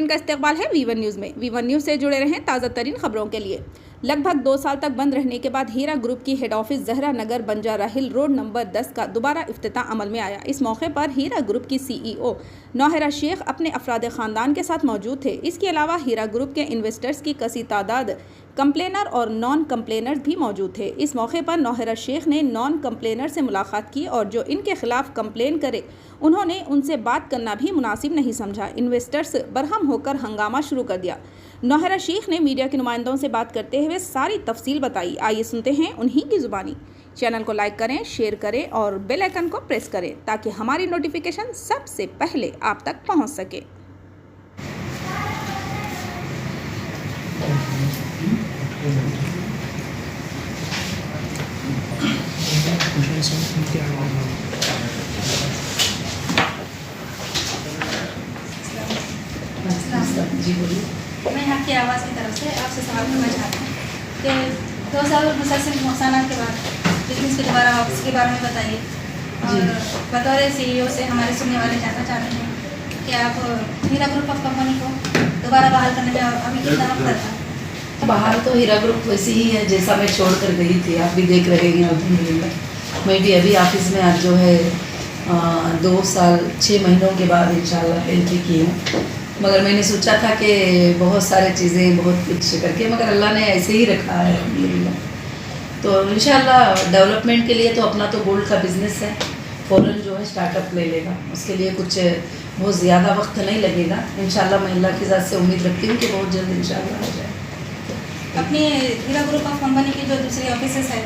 का इस्तकबाल है V1 न्यूज़ में। V1 न्यूज़ से जुड़े रहें ताज़ा तरीन खबरों के लिए। लगभग 2 साल तक बंद रहने के बाद हीरा ग्रुप की हेड ऑफिस जहरा नगर बंजारा हिल रोड नंबर 10 का दोबारा इफ्तिताह अमल में आया। इस मौके पर हीरा ग्रुप की CEO नौहरा शेख अपने अफराद ख़ानदान के साथ मौजूद थे। इसके अलावा हीरा ग्रुप के इन्वेस्टर्स की कसी तादाद कंप्लेनर और नॉन कंप्लेनर्स भी मौजूद थे। इस मौके पर नौहरा शेख ने नॉन कंप्लेनर से मुलाकात की और जो इनके खिलाफ कंप्लेन करे उन्होंने उनसे बात करना भी मुनासिब नहीं समझा। इन्वेस्टर्स बरहम होकर हंगामा शुरू कर दिया। नौहरा शेख ने मीडिया के नुमाइंदों से बात करते हुए सारी तफसील बताई। आइए सुनते हैं उन्हीं की ज़ुबानी। चैनल को लाइक करें, शेयर करें और बेल आइकन को प्रेस करें ताकि हमारी नोटिफिकेशन सबसे पहले आप तक पहुंच सके। जी बोलिए। मैं यहाँ की आवाज़ की तरफ से आपसे सवाल करना चाहती हूँ कि 2 साल मुसलसल नुकसान के बाद बिजनेस के दोबारा वापस के बारे में बताइए और बतौर CEO से हमारे सुनने वाले जानना चाहते हैं कि आप हीरा ग्रुप ऑफ कंपनी को दोबारा बहाल करने में अभी कितना वक्त लगता है? बहाल तो हीरा ग्रुप वैसी ही है जैसा मैं छोड़ कर गई थी। आप भी देख रहे हैं अल्हम्दुलिल्लाह। मैं भी अभी ऑफिस में आज जो है 2 साल 6 महीनों के बाद इंशाल्लाह एंट्री की हूँ। मगर मैंने सोचा था कि बहुत सारे चीज़ें बहुत कुछ करके मगर अल्लाह ने ऐसे ही रखा है अल्हम्दुलिल्लाह। तो इंशाल्लाह डेवलपमेंट के लिए तो अपना तो गोल्ड का बिज़नेस है, फ़ौरन जो है स्टार्टअप ले लेगा। उसके लिए कुछ बहुत ज़्यादा वक्त नहीं लगेगा। इंशाल्लाह मैं अल्लाह की ज़ात से उम्मीद रखती हूँ कि बहुत जल्द इंशाल्लाह हो जाए। अपनी हीरा ग्रुप ऑफ कंपनी की जो दूसरी ऑफिसेस है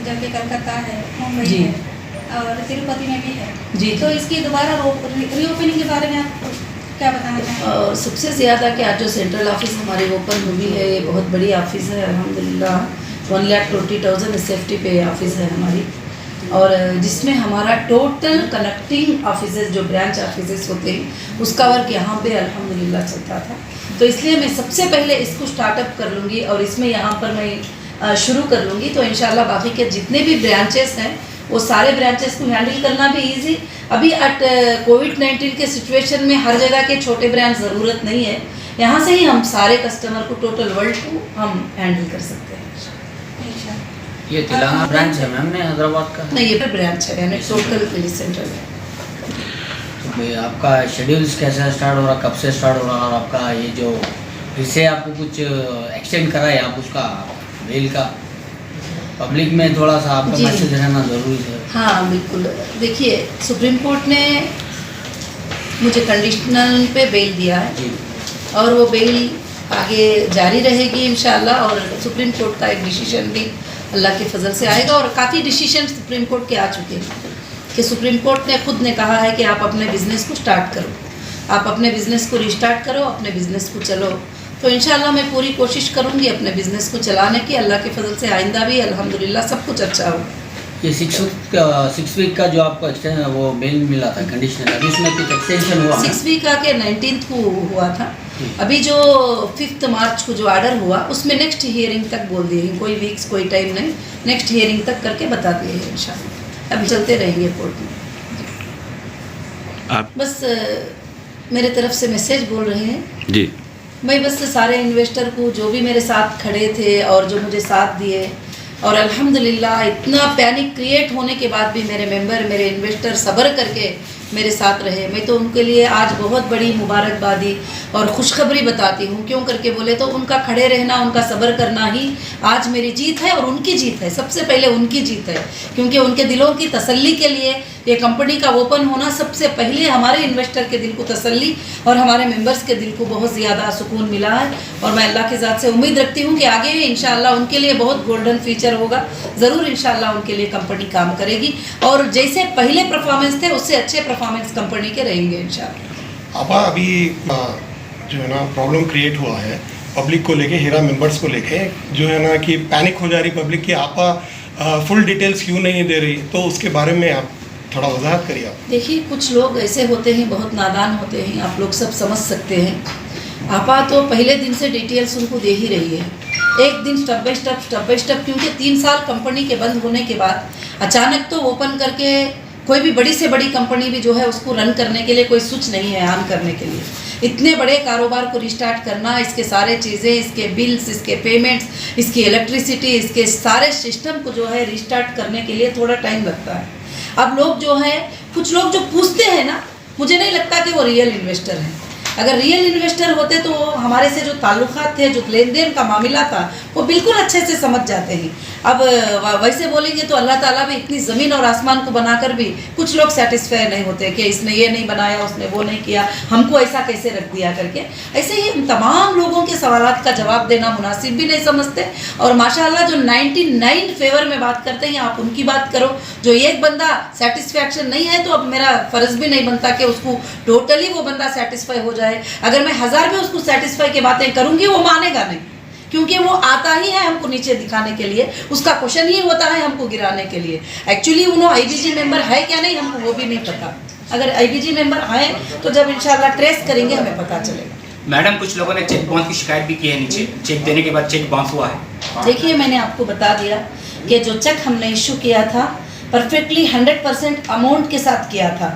जो कि कलकत्ता है, मुंबई जी। है और तिरुपति में भी है जी। तो इसकी दोबारा रीओपनिंग के बारे में आप क्या बताना चाहेंगे? और सबसे ज़्यादा कि आज जो सेंट्रल ऑफिस हमारी ओपन हुई है ये बहुत बड़ी ऑफिस है अल्हम्दुलिल्लाह। 1,20,000 सेफ्टी पे ऑफिस है हमारी और जिसमें हमारा टोटल कनेक्टिंग ऑफिसेज जो ब्रांच ऑफिसेज होते हैं उसका वर्क यहाँ पे अल्हम्दुलिल्लाह चलता था। तो इसलिए मैं सबसे पहले इसको स्टार्टअप कर लूँगी और इसमें यहाँ पर मैं शुरू कर लूँगी। तो इंशाल्लाह बाकी के जितने भी ब्रांचेस हैं वो सारे ब्रांचेस को हैंडल करना भी इजी। अभी कोविड-19 के सिचुएशन में हर जगह के छोटे ब्रांच ज़रूरत नहीं है। यहाँ से ही हम सारे कस्टमर को टोटल वर्ल्ड को हम हैंडल कर सकते हैं। ये तेलंगाना ब्रांच है मैम ने हैदराबाद का? नहीं, ये ब्रांच है यानी टोटल पुलिस सेंटर है। तो भाई आपका शेड्यूल्स कैसे स्टार्ट हो रहा, कब से स्टार्ट हो रहा और आपका ये जो फिर से आपको कुछ एक्सटेंड करा है आप उसका मेल का पब्लिक में थोड़ा सा आपका मैसेज रहना ज़रूरी है? हाँ बिल्कुल। देखिए सुप्रीम कोर्ट ने मुझे कंडीशनल पे बेल दिया है जी। और वो बेल आगे जारी रहेगी इंशाल्लाह। और सुप्रीम कोर्ट का एक डिसीजन भी अल्लाह के फजल से आएगा और काफ़ी डिसीजन सुप्रीम कोर्ट के आ चुके हैं कि सुप्रीम कोर्ट ने खुद ने कहा है कि आप अपने बिज़नेस को स्टार्ट करो, आप अपने बिज़नेस को रिस्टार्ट करो, अपने बिज़नेस को चलो। तो इंशाल्लाह मैं पूरी कोशिश करूँगी अपने बिज़नेस को चलाने की। अल्लाह के फजल से आइंदा भी अल्हम्दुलिल्लाह सब कुछ अच्छा हो। ये 6 वीक का जो आपको एक्सटेंशन वो मेल मिला था कंडीशनल, अभी उसमें कुछ एक्सटेंशन हुआ? 6 वीक का के 19th को हुआ था। अभी जो 5 मार्च को जो ऑर्डर हुआ उसमें नेक्स्ट हियरिंग तक बोल दिए हैं, कोई वीक्स कोई टाइम नहीं, नेक्स्ट हियरिंग तक करके बता दिए हैं इंशाल्लाह। अब चलते रहेंगे कोर्ट में। आप बस मेरे तरफ से मैसेज बोल रहे हैं जी। मैं बस सारे इन्वेस्टर को जो भी मेरे साथ खड़े थे और जो मुझे साथ दिए और अल्हम्दुलिल्लाह इतना पैनिक क्रिएट होने के बाद भी मेरे मेंबर मेरे इन्वेस्टर सब्र करके मेरे साथ रहे। मैं तो उनके लिए आज बहुत बड़ी मुबारकबादी और खुशखबरी बताती हूँ। क्यों करके बोले तो उनका खड़े रहना, उनका सब्र करना ही आज मेरी जीत है और उनकी जीत है। सबसे पहले उनकी जीत है क्योंकि उनके दिलों की तसल्ली के लिए ये कंपनी का ओपन होना सबसे पहले हमारे इन्वेस्टर के दिल को तसल्ली और हमारे मेंबर्स के दिल को बहुत ज़्यादा सुकून मिला है। और मैं अल्लाह की ज़ात से उम्मीद रखती हूँ कि आगे इंशाअल्लाह उनके लिए बहुत गोल्डन फ्यूचर होगा। ज़रूर इंशाअल्लाह उनके लिए कंपनी काम करेगी और जैसे पहले परफॉर्मेंस थे उससे अच्छे परफॉर्मेंस कंपनी के रहेंगे इंशाअल्लाह। आपा अभी जो है ना प्रॉब्लम क्रिएट हुआ है पब्लिक को लेके, हीरा मेंबर्स को लेके जो है ना कि पैनिक हो जा रही पब्लिक की, आपा फुल डिटेल्स क्यों नहीं दे रही, तो उसके बारे में आप थोड़ा वजाहत करिए। आप देखिए कुछ लोग ऐसे होते हैं, बहुत नादान होते हैं, आप लोग सब समझ सकते हैं। आपा तो पहले दिन से डिटेल्स उनको दे ही रही है, एक दिन स्टेप बाय स्टेप क्योंकि 3 साल कंपनी के बंद होने के बाद अचानक तो ओपन करके कोई भी बड़ी से बड़ी कंपनी भी जो है उसको रन करने के लिए कोई स्विच नहीं है ऑन करने के लिए। इतने बड़े कारोबार को रिस्टार्ट करना, इसके सारे चीज़ें, इसके बिल्स, इसके पेमेंट्स, इसकी इलेक्ट्रिसिटी, इसके सारे सिस्टम को जो है रिस्टार्ट करने के लिए थोड़ा टाइम लगता है। अब लोग जो है, कुछ लोग जो पूछते हैं ना, मुझे नहीं लगता कि वो रियल इन्वेस्टर हैं। अगर रियल इन्वेस्टर होते तो हमारे से जो ताल्लुकात थे, जो लेन देन का मामला था, वो बिल्कुल अच्छे से समझ जाते हैं। अब वैसे बोलेंगे तो अल्लाह ताला भी इतनी ज़मीन और आसमान को बनाकर भी कुछ लोग सेटिस्फाई नहीं होते कि इसने ये नहीं बनाया, उसने वो नहीं किया, हमको ऐसा कैसे रख दिया करके। ऐसे ही तमाम लोगों के सवालात का जवाब देना मुनासिब भी नहीं समझते। और माशाल्लाह जो 99 फेवर में बात करते हैं, आप उनकी बात करो। जो एक बंदा सेटिस्फैक्शन नहीं है तो अब मेरा फ़र्ज़ भी नहीं बनता कि उसको टोटली वो बंदा सेटिस्फाई हो जाए। अगर मैं 1000 भी उसको सेटिस्फाई की बातें करूंगी, वो मानेगा नहीं, क्योंकि वो आता ही है हमको नीचे दिखाने के लिए, उसका क्वेश्चन ही होता है हमको गिराने के लिए। एक्चुअली उन्होंने IBG मेंबर है क्या नहीं, हमको वो भी नहीं पता। अगर IBG मेंबर आए तो जब इंशाल्लाह ट्रेस करेंगे हमें पता चलेगा। मैडम, कुछ लोगों ने चेक बाउंस की शिकायत भी की है, नीचे चेक देने के बाद चेक बाउंस हुआ है। देखिए, मैंने आपको बता दिया कि जो चेक हमने इशू किया था परफेक्टली 100% अमाउंट के साथ किया था।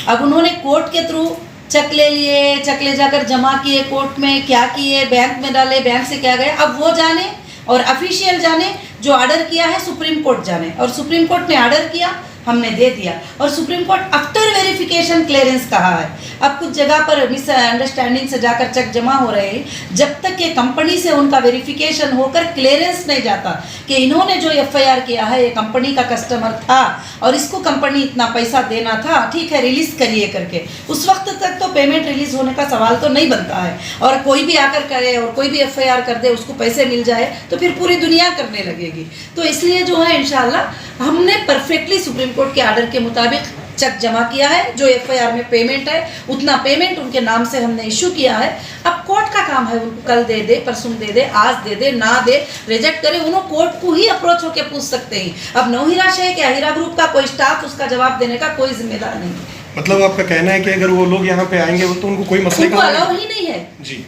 अब उन्होंने कोर्ट के थ्रू चेक ले लिए, चेक ले जाकर जमा किए, कोर्ट में क्या किए, बैंक में डाले, बैंक से क्या गए, अब वो जाने और ऑफिशियल जाने। जो ऑर्डर किया है सुप्रीम कोर्ट जाने, और सुप्रीम कोर्ट ने ऑर्डर किया, हमने दे दिया, और supreme court after verification clearance कहा है। अब कुछ जगह पर मिसअंडरस्टैंडिंग से जाकर चेक जमा हो रहे हैं। जब तक ये कंपनी से उनका वेरिफिकेशन होकर क्लियरेंस नहीं जाता कि इन्होंने जो FIR किया है, ये कंपनी का कस्टमर था और इसको कंपनी इतना पैसा देना था, ठीक है रिलीज़ करिए करके, उस वक्त तक तो पेमेंट रिलीज़ होने का सवाल तो नहीं बनता है। और कोई भी आकर करे और कोई भी FIR कर दे, उसको पैसे मिल जाए तो फिर पूरी दुनिया करने लगेगी। तो इसलिए जो है इंशाल्लाह हमने परफेक्टली सुप्रीम कोर्ट के ऑर्डर के मुताबिक चेक जमा किया है। जो FIR में पेमेंट है उतना पेमेंट उनके नाम से हमने इशू किया है। अब कोर्ट का काम है, उनको कल दे दे, परसों दे दे, आज दे दे, ना दे, रिजेक्ट करे, उन्होंने कोर्ट को ही अप्रोच होकर पूछ सकते हैं। अब नौहीरा शेख या हीरा ग्रुप का कोई स्टाफ उसका जवाब देने का कोई जिम्मेदार नहीं है। मतलब आपका कहना है कि अगर वो लोग यहाँ पे आएंगे तो उनको कोई मसले उनको अलाउ ही नहीं है जी,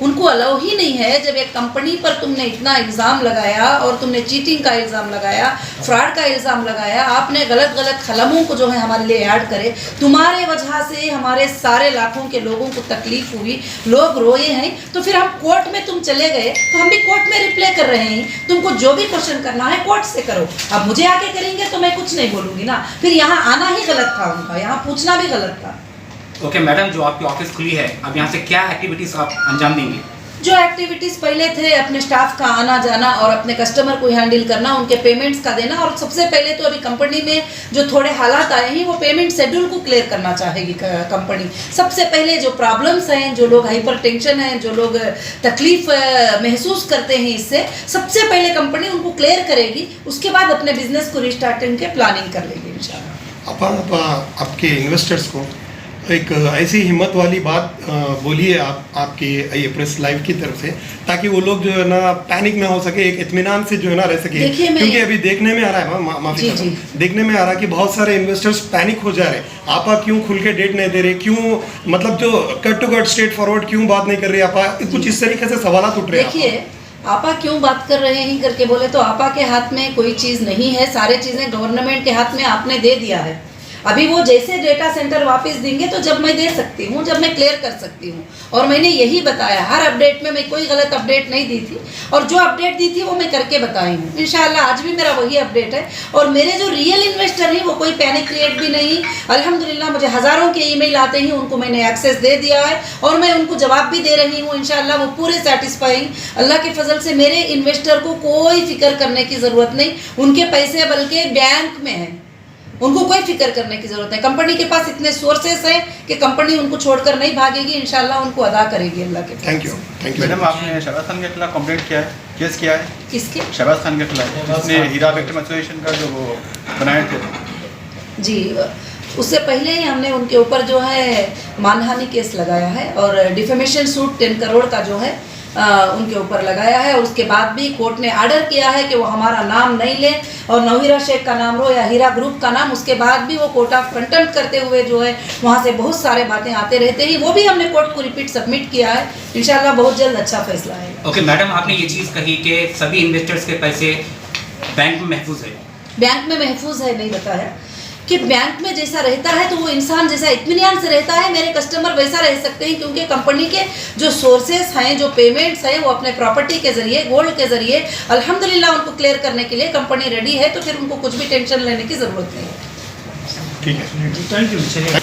उनको अलाउ ही नहीं है। जब एक कंपनी पर तुमने इतना इल्ज़ाम लगाया और तुमने चीटिंग का इल्ज़ाम लगाया, फ्रॉड का इल्ज़ाम लगाया, आपने गलत गलत खलमों को जो है हमारे लिए ऐड करे, तुम्हारे वजह से हमारे सारे लाखों के लोगों को तकलीफ हुई, लोग रोए हैं, तो फिर हम कोर्ट में तुम चले गए तो हम भी कोर्ट में रिप्लाई कर रहे हैं। तुमको जो भी क्वेश्चन करना है कोर्ट से करो। अब मुझे आके करेंगे तो मैं कुछ नहीं बोलूँगी ना, फिर यहाँ आना ही गलत था उनका, यहाँ पूछना भी गलत था। ओके मैडम, जो आपकी ऑफिस खुली है, अब यहाँ से क्या एक्टिविटीज़ आप अंजाम देंगे? जो एक्टिविटीज़ पहले थे, अपने स्टाफ का आना जाना और अपने कस्टमर को हैंडल करना, उनके पेमेंट्स का देना, और सबसे पहले तो अभी कंपनी में जो थोड़े हालात आए हैं वो पेमेंट शेड्यूल को क्लियर करना चाहेगी कंपनी। सबसे पहले जो प्रॉब्लम्स हैं, जो लोग हाइपर टेंशन हैं, जो लोग तकलीफ महसूस करते हैं, इससे सबसे पहले कंपनी उनको क्लियर करेगी। उसके बाद अपने बिजनेस को रिस्टार्टिंग के प्लानिंग कर लेगी इंशाल्लाह। आपके इन्वेस्टर्स को एक ऐसी हिम्मत वाली बात बोलिए आपके ये प्रेस लाइव की तरफ से, ताकि वो लोग जो है ना पैनिक में हो सके, एक इत्मीनान से जो है ना रह सके। क्योंकि अभी देखने में आ रहा है, माफी देखने में आ रहा है कि बहुत सारे इन्वेस्टर्स पैनिक हो जा रहे हैं। आप क्यों खुल के डेट नहीं दे रहे, क्यों मतलब जो cut to cut straightforward क्यों बात नहीं कर रहे आप, कुछ इस तरीके से सवाल उठ रहे हैं। देखिए, आपा क्यों बात कर रहे हैं करके बोले तो आपा के हाथ में कोई चीज़ नहीं है, सारे चीज़ें गवर्नमेंट के हाथ में आपने दे दिया है। अभी वो जैसे डेटा सेंटर वापस देंगे तो जब मैं दे सकती हूँ, जब मैं क्लियर कर सकती हूँ। और मैंने यही बताया, हर अपडेट में मैं कोई गलत अपडेट नहीं दी थी, और जो अपडेट दी थी वो मैं करके बताई हूँ। इंशाल्लाह आज भी मेरा वही अपडेट है। और मेरे जो रियल इन्वेस्टर हैं वो कोई पैनिक क्रिएट भी नहीं। अल्हम्दुलिल्लाह मुझे हज़ारों के ईमेल आते हैं, उनको मैंने एक्सेस दे दिया है और मैं उनको जवाब भी दे रही हूँ। इंशाल्लाह वो पूरे सेटिस्फाइंग, अल्लाह के फजल से मेरे इन्वेस्टर को कोई फिक्र करने की ज़रूरत नहीं। उनके पैसे बल्कि बैंक में हैं, उनको कोई फिक्र करने की जरूरत है। कंपनी के पास इतने सोर्सेस हैं कि कंपनी उनको छोड़कर नहीं भागेगी, इंशाल्लाह उनको अदा करेगी अल्लाह के। थैंक यू मैडम, आपने शहबाज खान के खिलाफ कंप्लेंट किया है, केस किया है? किसके? शहबाज खान के खिलाफ, जिसने हीरा विक्टिम एसोसिएशन का जो वो बनाए थे। जी, उससे पहले ही हमने उनके ऊपर जो है मानहानि केस लगाया है और डिफेमेशन सूट 10 करोड़ का जो है उनके ऊपर लगाया है। उसके बाद भी कोर्ट ने ऑर्डर किया है कि वो हमारा नाम नहीं ले और नौहीरा शेख का नाम लो या हीरा ग्रुप का नाम। उसके बाद भी वो कोर्ट ऑफ कंटेम्प्ट करते हुए जो है वहाँ से बहुत सारे बातें आते रहते हैं, वो भी हमने कोर्ट को रिपीट सबमिट किया है। इंशाल्लाह बहुत जल्द अच्छा फैसला आएगा। ओके मैडम, आपने ये चीज़ कही कि सभी इन्वेस्टर्स के पैसे बैंक में महफूज है। बैंक में महफूज है नहीं बताया, कि बैंक में जैसा रहता है तो वो इंसान जैसा इत्मीनान से रहता है, मेरे कस्टमर वैसा रह सकते हैं, क्योंकि कंपनी के जो सोर्सेस हैं, जो पेमेंट्स हैं, वो अपने प्रॉपर्टी के ज़रिए, गोल्ड के ज़रिए अल्हम्दुलिल्लाह उनको क्लियर करने के लिए कंपनी रेडी है, तो फिर उनको कुछ भी टेंशन लेने की ज़रूरत नहीं है। ठीक है। Thank you.